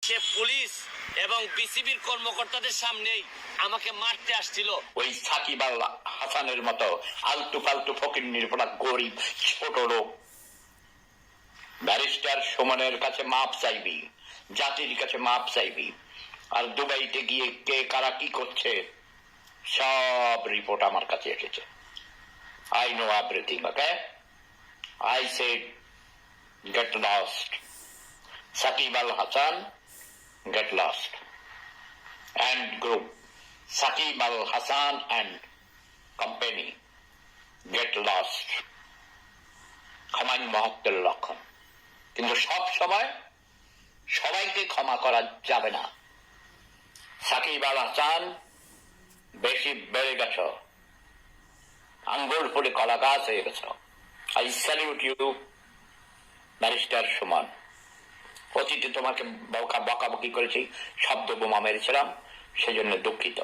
সে police এবং বিসিবির কর্মকর্তাদের সামনেই আমাকে মারতে আসছিল। ওই সাকিব আল হাসানের মতো আলতু ফালতু ফকিন্নির পড়া গরিব ছোট লোক ব্যারিস্টার সুমনের কাছে মাপ চাইবি, জাতির কাছে মাপ চাইবি। আর দুবাইতে গিয়ে কে কারা কি করছে সব রিপোর্ট আমার কাছে এসেছে। I know everything, okay? I said, get lost. Saqib Al Hasan, get lost. And group, Saqib Al Hasan and company, get lost. ক্ষমাই মহত্বের লক্ষণ। কিন্তু সব সময় সবাইকে ক্ষমা করা যাবে না। সাকিব আল হাসান বেশি বেড়ে গেছ, আঙ্গুল ফুলে কলা গাছ হয়ে গেছ। I salute you barrister Suman. অতীতে তোমাকে বকাবকি করেছি, শব্দ বোমা মেরেছিলাম, সেজন্য দুঃখিত।